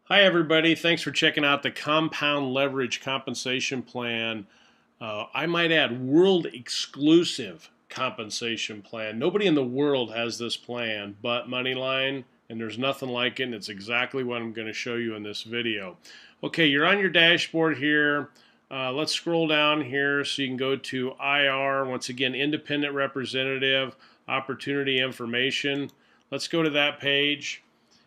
Hi everybody, thanks for checking out the Compound Leverage Compensation Plan. I might add world exclusive compensation plan. Nobody in the world has this plan but Moneyline, and there's nothing like it, and it's exactly what I'm going to show you in this video. Okay, you're on your dashboard here. Let's scroll down here so you can go to IR, once again, Independent Representative, Opportunity Information. Let's go to that page.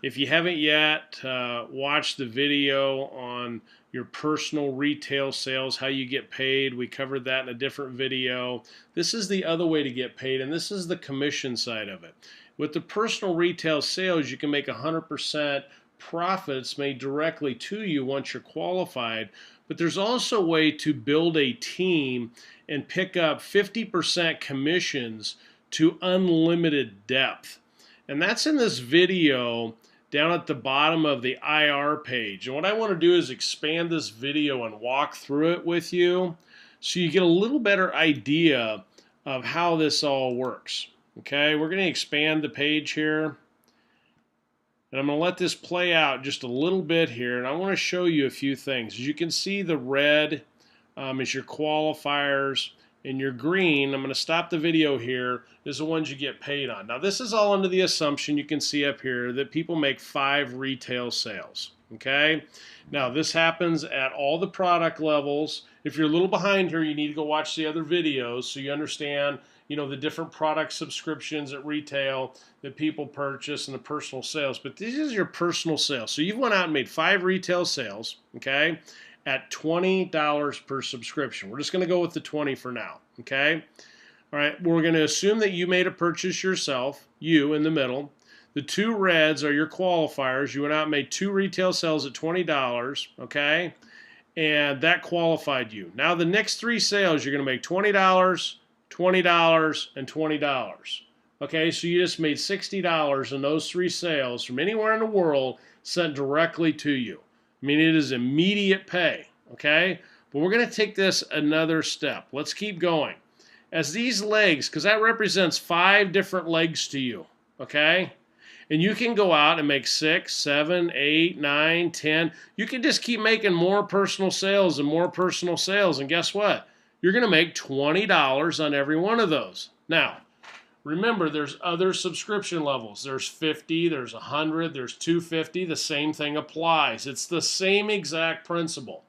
If you haven't yet, watched the video on your personal retail sales, how you get paid. We covered that in a different video. This is the other way to get paid, and this is the commission side of it. With the personal retail sales, you can make 100% profits made directly to you once you're qualified, but there's also a way to build a team and pick up 50% commissions to unlimited depth. And that's in this video down at the bottom of the IR page. And what I want to do is expand this video and walk through it with you so you get a little better idea of how this all works. Okay, we're going to expand the page here. And I'm going to let this play out just a little bit here. And I want to show you a few things. As you can see, the red is your qualifiers. And your green, I'm going to stop the video here, is the ones you get paid on. Now this is all under the assumption, you can see up here, that people make 5 retail sales. Okay? Now this happens at all the product levels. If you're a little behind here, you need to go watch the other videos so you understand, the different product subscriptions at retail that people purchase and the personal sales. But this is your personal sales. So you've went out and made 5 retail sales, okay, at $20 per subscription. We're just going to go with the 20 for now, okay? All right, we're going to assume that you made a purchase yourself, you in the middle. The 2 reds are your qualifiers. You went out and made 2 retail sales at $20, okay? And that qualified you. Now the next 3 sales, you're going to make $20, $20, and $20. Okay, so you just made $60 in those 3 sales from anywhere in the world sent directly to you. I mean, it is immediate pay, okay? But we're going to take this another step. Let's keep going. As these legs, because that represents 5 different legs to you, okay? And you can go out and make 6, 7, 8, 9, 10. You can just keep making more personal sales and more personal sales. And guess what? You're going to make $20 on every one of those. Now, remember, there's other subscription levels. There's 50, there's 100, there's 250. The same thing applies. It's the same exact principle.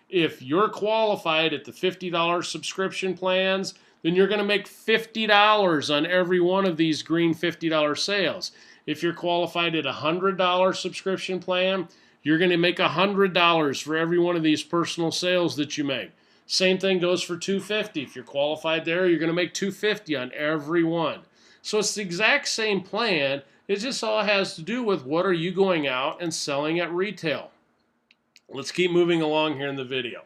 If you're qualified at the $50 subscription plans, then you're going to make $50 on every one of these green $50 sales. If you're qualified at a $100 subscription plan, you're going to make $100 for every one of these personal sales that you make. Same thing goes for 250. If you're qualified there, you're going to make 250 on every one. So it's the exact same plan. It just all has to do with what are you going out and selling at retail. Let's keep moving along here in the video.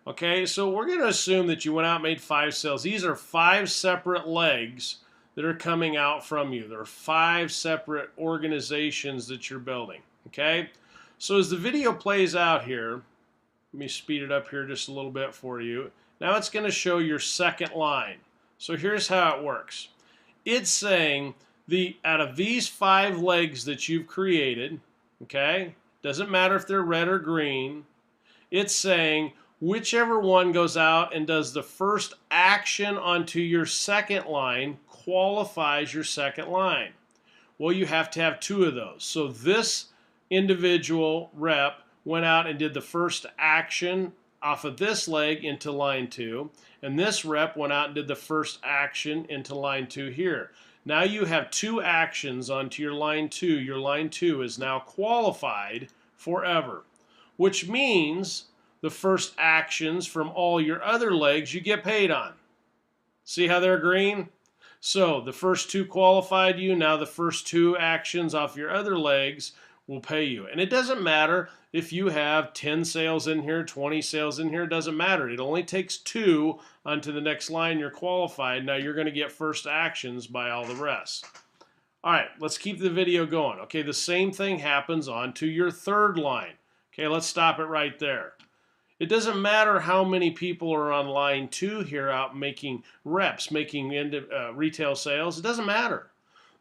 Okay, so we're going to assume that you went out and made 5 sales. These are 5 separate legs that are coming out from you. There are 5 separate organizations that you're building. Okay, so as the video plays out here, let me speed it up here just a little bit for you. Now it's going to show your second line. So here's how it works. It's saying out of these 5 legs that you've created, okay, doesn't matter if they're red or green, it's saying whichever one goes out and does the first action onto your second line qualifies your second line. Well, you have to have 2 of those. So this individual rep went out and did the first action off of this leg into line 2, and this rep went out and did the first action into line 2 here. Now you have 2 actions onto your line 2. Your line 2 is now qualified forever, which means the first actions from all your other legs you get paid on. See how they're green? So the first 2 qualified you, now the first 2 actions off your other legs will pay you. And it doesn't matter if you have 10 sales in here, 20 sales in here, it doesn't matter. It only takes 2 onto the next line you're qualified. Now you're going to get first actions by all the rest. All right, let's keep the video going. Okay, the same thing happens onto your third line. Okay, let's stop it right there. It doesn't matter how many people are on line 2 here out making reps, making retail sales. It doesn't matter.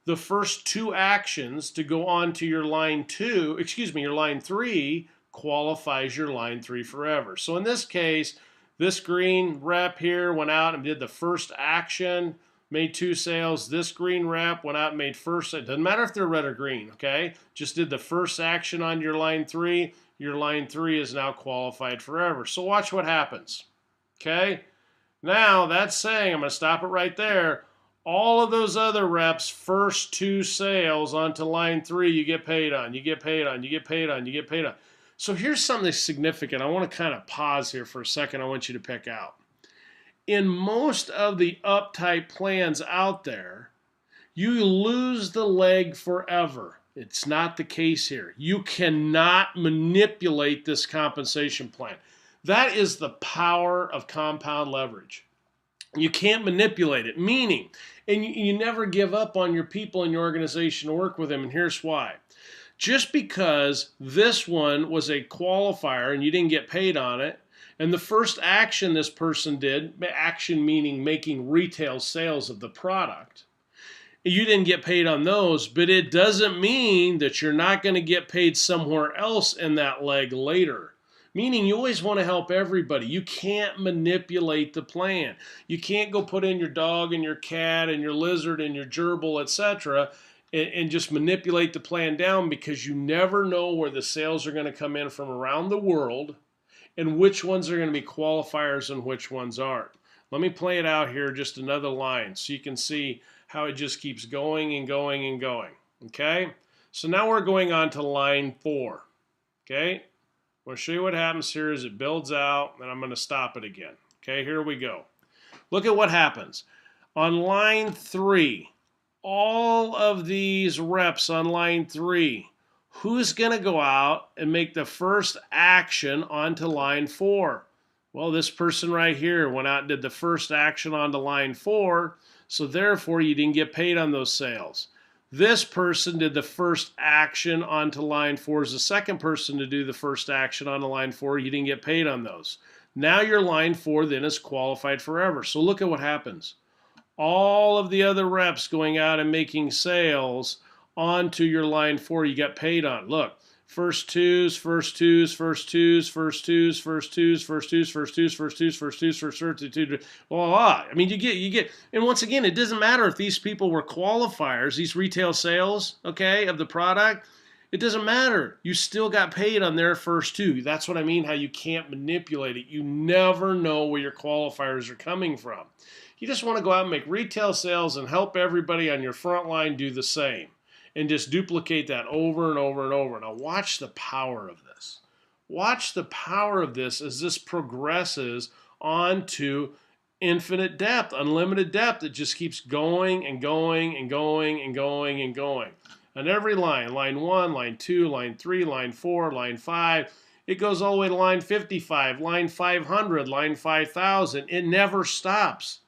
the first two actions to go on to your line your line 3 qualifies your line 3 forever. So in this case, this green rep here went out and did the first action, made 2 sales. This green rep went out and made first. It doesn't matter if they're red or green, okay? Just did the first action on your line 3. Your line 3 is now qualified forever. So watch what happens, okay? Now that's saying, I'm going to stop it right there, all of those other reps' first 2 sales onto line 3, you get paid on, you get paid on, you get paid on, you get paid on. So here's something significant. I want to kind of pause here for a second. I want you to pick out. In most of the up-type plans out there, you lose the leg forever. It's not the case here. You cannot manipulate this compensation plan. That is the power of compound leverage. You can't manipulate it, meaning, and you never give up on your people in your organization to work with them, and here's why. Just because this one was a qualifier and you didn't get paid on it, and the first action this person did, action meaning making retail sales of the product, you didn't get paid on those, but it doesn't mean that you're not going to get paid somewhere else in that leg later. Meaning you always want to help everybody. You can't manipulate the plan. You can't go put in your dog and your cat and your lizard and your gerbil, etc., and just manipulate the plan down, because you never know where the sales are going to come in from around the world and which ones are going to be qualifiers and which ones aren't. Let me play it out here, just another line, so you can see how it just keeps going and going and going. Okay? So now we're going on to line 4. Okay? I'm going to show you what happens here as it builds out, and I'm going to stop it again. Okay, here we go. Look at what happens. On line 3, all of these reps on line 3, who's going to go out and make the first action onto line 4? Well, this person right here went out and did the first action onto line 4, so therefore you didn't get paid on those sales. This person did the first action onto line 4 as the second person to do the first action onto line 4. You didn't get paid on those. Now your line 4 then is qualified forever. So look at what happens. All of the other reps going out and making sales onto your line 4, you got paid on. Look, first twos, first twos, first twos, first twos, first twos, first twos, first twos, first twos, first twos, first twos, voila. I mean, you get, and once again, it doesn't matter if these people were qualifiers, these retail sales, okay, of the product. It doesn't matter. You still got paid on their first 2. That's what I mean, how you can't manipulate it. You never know where your qualifiers are coming from. You just want to go out and make retail sales and help everybody on your front line do the same. And just duplicate that over and over and over. Now watch the power of this. Watch the power of this as this progresses on to infinite depth, unlimited depth. It just keeps going and going and going and going and going. On every line, line 1, line 2, line 3, line 4, line 5, it goes all the way to line 55, line 500, line 5,000. It never stops.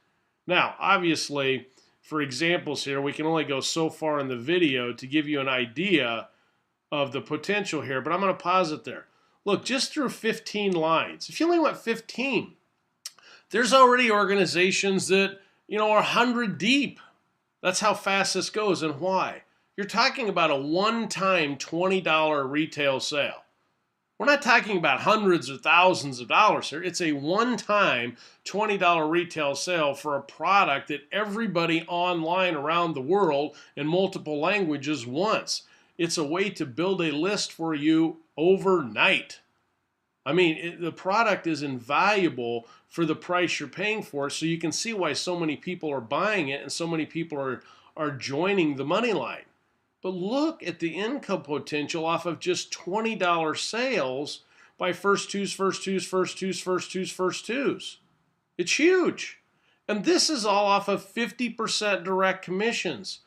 Now, obviously, for examples here, we can only go so far in the video to give you an idea of the potential here, but I'm going to pause it there. Look, just through 15 lines, if you only went 15, there's already organizations that, are 100 deep. That's how fast this goes, and why? You're talking about a one-time $20 retail sale. We're not talking about hundreds or thousands of dollars here. It's a one-time $20 retail sale for a product that everybody online around the world in multiple languages wants. It's a way to build a list for you overnight. I mean, the product is invaluable for the price you're paying for it, so you can see why so many people are buying it and so many people are joining the money line. But look at the income potential off of just $20 sales by first twos, first twos, first twos, first twos, first twos. It's huge. And this is all off of 50% direct commissions.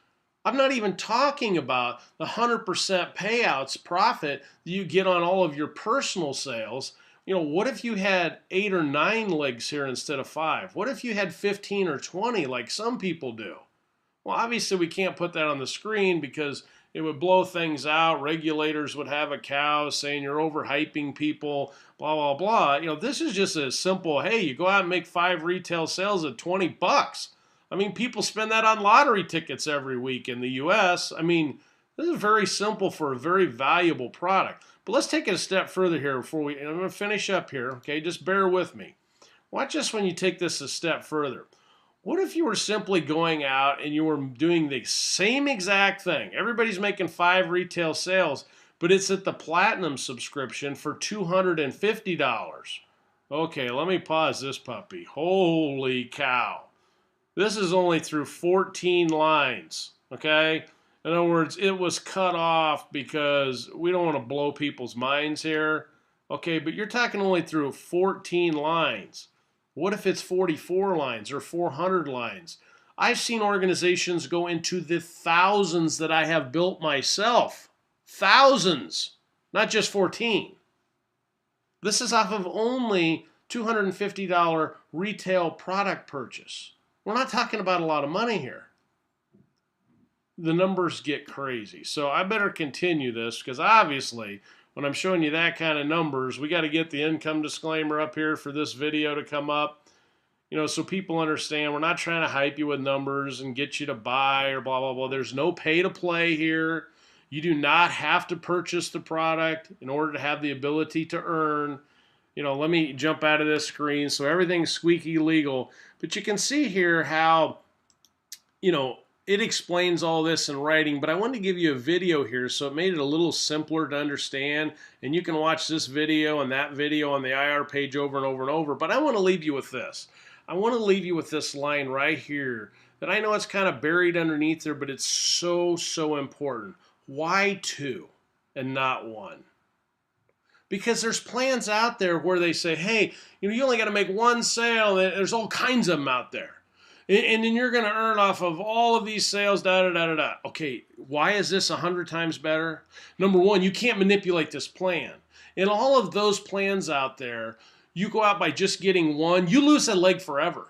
I'm not even talking about the 100% payouts profit that you get on all of your personal sales. What if you had 8 or 9 legs here instead of 5? What if you had 15 or 20 like some people do? Well, obviously we can't put that on the screen because it would blow things out. Regulators would have a cow saying you're overhyping people, blah, blah, blah. This is just a simple, hey, you go out and make 5 retail sales at $20. I mean, people spend that on lottery tickets every week in the U.S. I mean, this is very simple for a very valuable product. But let's take it a step further here before and I'm going to finish up here, okay? Just bear with me. Watch this when you take this a step further. What if you were simply going out and you were doing the same exact thing? Everybody's making 5 retail sales, but it's at the Platinum subscription for $250. Okay, let me pause this puppy. Holy cow. This is only through 14 lines, okay? In other words, it was cut off because we don't want to blow people's minds here, okay? But you're talking only through 14 lines. What if it's 44 lines or 400 lines? I've seen organizations go into the thousands that I have built myself. Thousands, not just 14. This is off of only $250 retail product purchase. We're not talking about a lot of money here. The numbers get crazy. So I better continue this because obviously when I'm showing you that kind of numbers, we got to get the income disclaimer up here for this video to come up. You know, so people understand we're not trying to hype you with numbers and get you to buy or blah, blah, blah. There's no pay to play here. You do not have to purchase the product in order to have the ability to earn. You know, let me jump out of this screen so everything's squeaky legal. But you can see here how, you know, it explains all this in writing, but I wanted to give you a video here so it made it a little simpler to understand, and you can watch this video and that video on the IR page over and over and over, but I want to leave you with this. I want to leave you with this line right here that I know it's kind of buried underneath there, but it's so, so important. Why 2 and not 1? Because there's plans out there where they say, hey, you know, you only got to make 1 sale, and there's all kinds of them out there. And then you're going to earn off of all of these sales, da-da-da-da-da. Okay, why is this 100 times better? Number one, you can't manipulate this plan. In all of those plans out there, you go out by just getting 1, you lose that leg forever.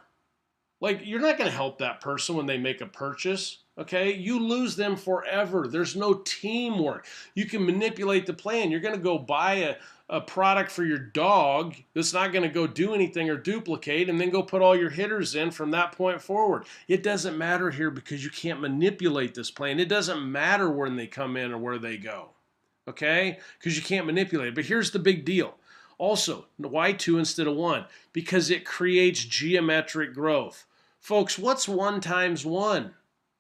Like, you're not going to help that person when they make a purchase, okay? You lose them forever. There's no teamwork. You can manipulate the plan. You're going to go buy a product for your dog that's not going to go do anything or duplicate and then go put all your hitters in from that point forward. It doesn't matter here because you can't manipulate this plan. It doesn't matter when they come in or where they go, okay? Because you can't manipulate it. But here's the big deal. Also, why 2 instead of 1? Because it creates geometric growth. Folks, what's 1 times 1?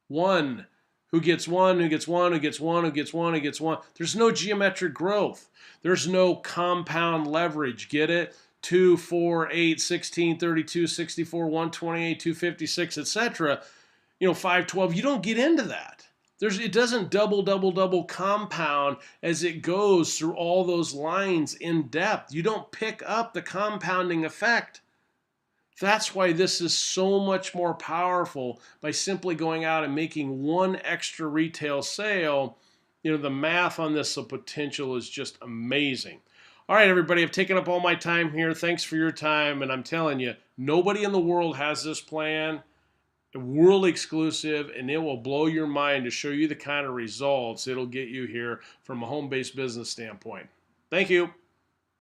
1. Who gets 1, who gets 1, who gets 1, who gets 1, who gets 1. There's no geometric growth. There's no compound leverage. Get it? 2, 4, 8, 16, 32, 64, 128, 256, etc. You know, 5, 12. You don't get into that. It doesn't double compound as it goes through all those lines in depth. You don't pick up the compounding effect. That's why this is so much more powerful by simply going out and making 1 extra retail sale. You know, the math on this, the potential is just amazing. All right, everybody, I've taken up all my time here. Thanks for your time. And I'm telling you, nobody in the world has this plan. World exclusive, and it will blow your mind to show you the kind of results it'll get you here from a home-based business standpoint. Thank you.